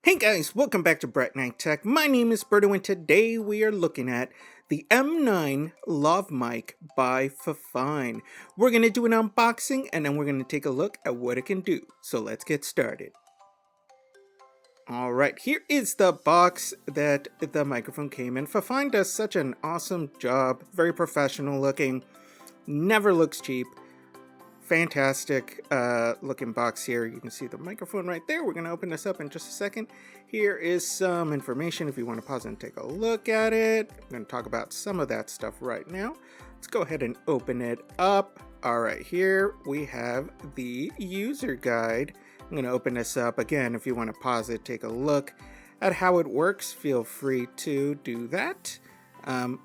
Hey guys, welcome back to brightnighttech. My name is Berto and today we are looking at the M9 Lav mic by FIFINE. We're going to do an unboxing and then we're going to take a look at what it can do. So let's get started. Alright, here is the box that the microphone came in. FIFINE does such an awesome job, very professional looking, never looks cheap. Fantastic looking box here. You can see the microphone right there. We're going to open this up in just a second. Here is some information if you want to pause and take a look at it. I'm going to talk about some of that stuff right now. Let's go ahead and open it up. All right, here we have the user guide. I'm going to open this up again. If you want to pause it, take a look at how it works. Feel free to do that.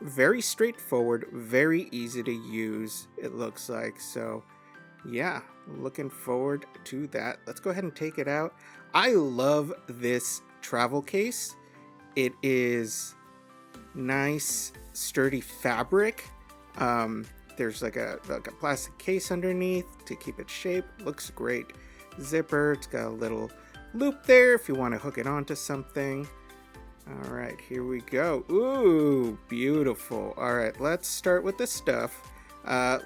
Very straightforward, very easy to use, it looks like. So yeah, looking forward to that. Let's go ahead and take it out. I love this travel case. It is nice, sturdy fabric. There's like a plastic case underneath to keep it shaped. Looks great. Zipper, it's got a little loop there if you want to hook it onto something. All right, here we go. Ooh, beautiful. All right, let's start with the stuff.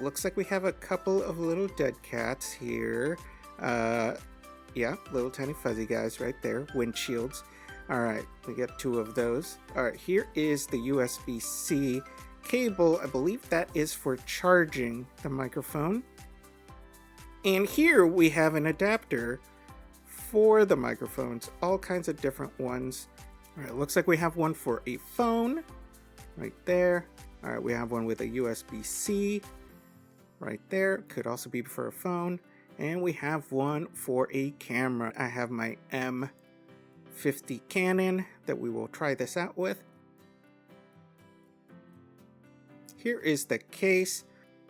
Looks like we have a couple of little dead cats here. Yeah, little tiny fuzzy guys right there, windshields. All right, we get two of those. All right, here is the USB-C cable. I believe that is for charging the microphone. And here we have an adapter for the microphones, all kinds of different ones. All right, looks like we have one for a phone right there. All right, we have one with a USB-C right there. Could also be for a phone. And we have one for a camera. I have my M50 Canon that we will try this out with. Here is the case,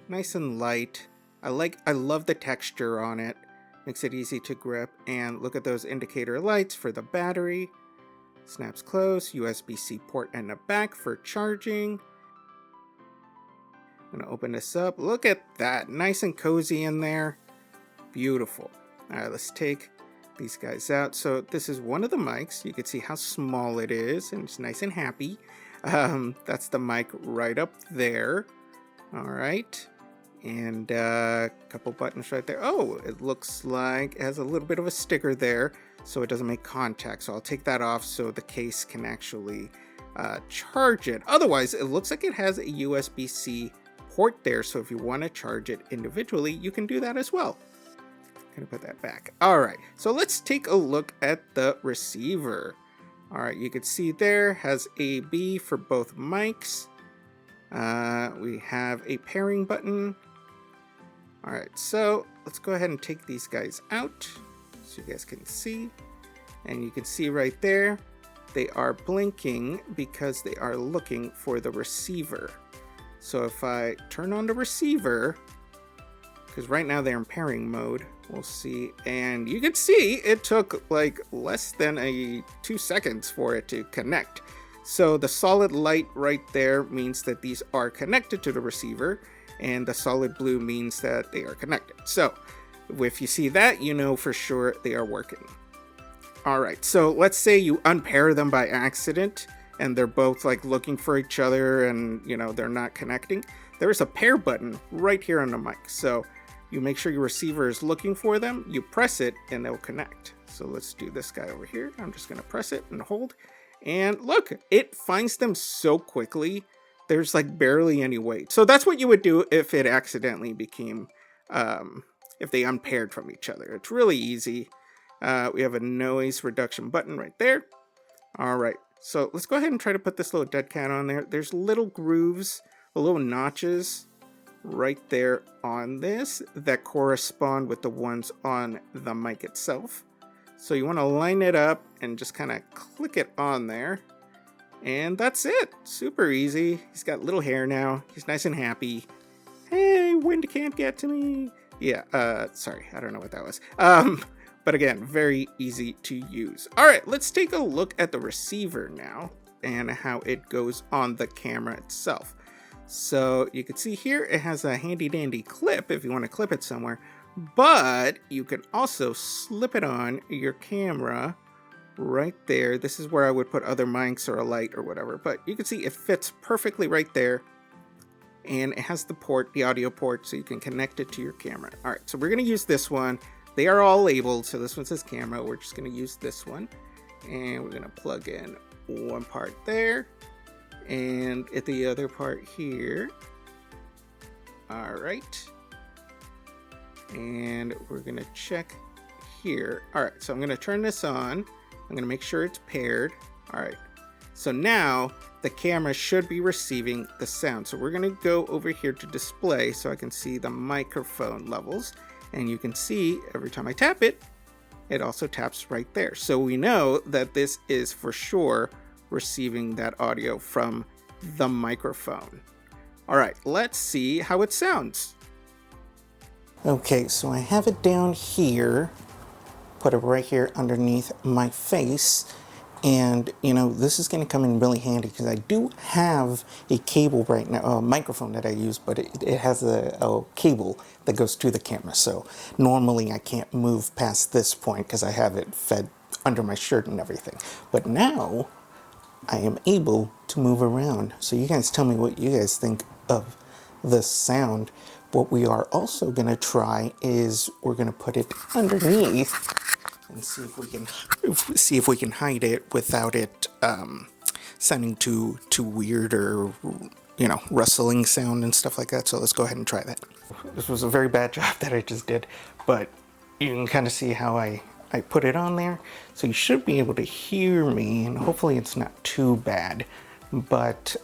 nice and light. I love the texture on it. Makes it easy to grip. And look at those indicator lights for the battery. Snaps close, USB-C port in the back for charging. I'm gonna open this up. Look at that, nice and cozy in there. Beautiful. All right, let's take these guys out. So this is one of the mics. You can see how small it is and it's nice and happy. That's the mic right up there. All right. And a couple buttons right there. Oh, it looks like it has a little bit of a sticker there so it doesn't make contact. So I'll take that off so the case can actually charge it. Otherwise, it looks like it has a USB-C port there, so if you want to charge it individually, you can do that as well. Gonna put that back. All right, so let's take a look at the receiver. All right, you can see there has a B for both mics. We have a pairing button. All right, so let's go ahead and take these guys out so you guys can see. And you can see right there, they are blinking because they are looking for the receiver. So if I turn on the receiver, because right now they're in pairing mode, we'll see. And you can see it took like less than 2 seconds for it to connect. So the solid light right there means that these are connected to the receiver, and the solid blue means that they are connected. So if you see that, you know for sure they are working. All right, so let's say you unpair them by accident and they're both like looking for each other and they're not connecting. There's a pair button right here on the mic. So you make sure your receiver is looking for them, you press it and they'll connect. So let's do this guy over here. I'm just gonna press it and hold. And look, it finds them so quickly. There's like barely any wait. So that's what you would do if it accidentally became, if they unpaired from each other. It's really easy. We have a noise reduction button right there. All right, so let's go ahead and try to put this little dead cat on there. There's little grooves, little notches right there on this that correspond with the ones on the mic itself. So you want to line it up and just kind of click it on there. And that's it. Super easy. He's got little hair now. He's nice and happy. Hey, wind can't get to me. Yeah, sorry, I don't know what that was. But again, very easy to use. All right, let's take a look at the receiver now and how it goes on the camera itself. So you can see here, it has a handy dandy clip if you want to clip it somewhere, but you can also slip it on your camera right there. This is where I would put other mics or a light or whatever, but you can see it fits perfectly right there. And it has the port, the audio port, so you can connect it to your camera. All right, so we're gonna use this one. They are all labeled, so this one says camera. We're just gonna use this one. And we're gonna plug in one part there and at the other part here. All right. And we're gonna check here. All right, so I'm gonna turn this on. I'm gonna make sure it's paired. All right, so now the camera should be receiving the sound. So we're gonna go over here to display so I can see the microphone levels. And you can see every time I tap it, it also taps right there. So we know that this is for sure receiving that audio from the microphone. All right, let's see how it sounds. Okay, so I have it down here, put it right here underneath my face. And, you know, this is going to come in really handy because I do have a cable right now, a microphone that I use, but it has a cable that goes to the camera. So normally I can't move past this point because I have it fed under my shirt and everything. But now I am able to move around. So you guys tell me what you guys think of the sound. What we are also going to try is we're going to put it underneath and see if we can hide it without it sounding too weird or, you know, rustling sound and stuff like that. So let's go ahead and try that. This was a very bad job that I just did, but you can kind of see how I put it on there. So you should be able to hear me, and hopefully it's not too bad. But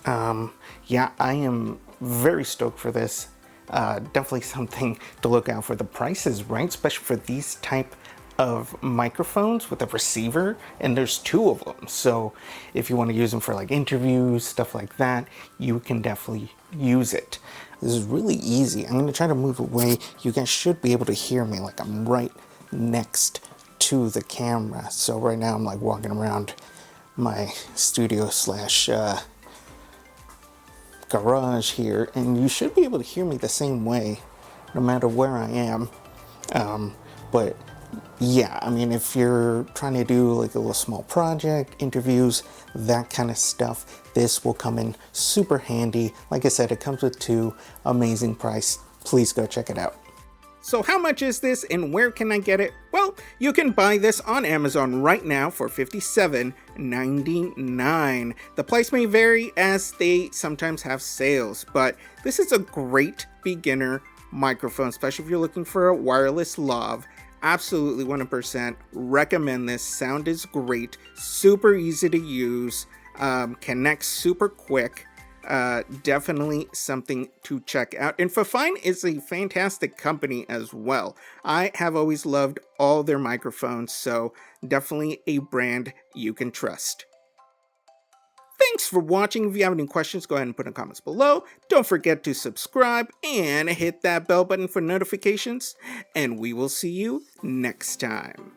yeah, I am very stoked for this. Definitely something to look out for. The price is right, especially for these type of microphones with a receiver, and there's two of them. So if you want to use them for like interviews, stuff like that, you can definitely use it. This is really easy. I'm going to try to move away. You guys should be able to hear me, like I'm right next to the camera. So right now I'm like walking around my studio slash garage here, and you should be able to hear me the same way no matter where I am. But yeah, I mean, if you're trying to do like a little small project, interviews, that kind of stuff, this will come in super handy. Like I said, it comes with two, amazing price. Please go check it out. So how much is this and where can I get it? Well, you can buy this on Amazon right now for $57.99. The price may vary as they sometimes have sales, but this is a great beginner microphone, especially if you're looking for a wireless lav. Absolutely 100% recommend this. Sound is great, super easy to use, connects super quick. Definitely something to check out. And FIFINE is a fantastic company as well. I have always loved all their microphones, so definitely a brand you can trust. Thanks for watching. If you have any questions, go ahead and put in comments below. Don't forget to subscribe and hit that bell button for notifications. And we will see you next time.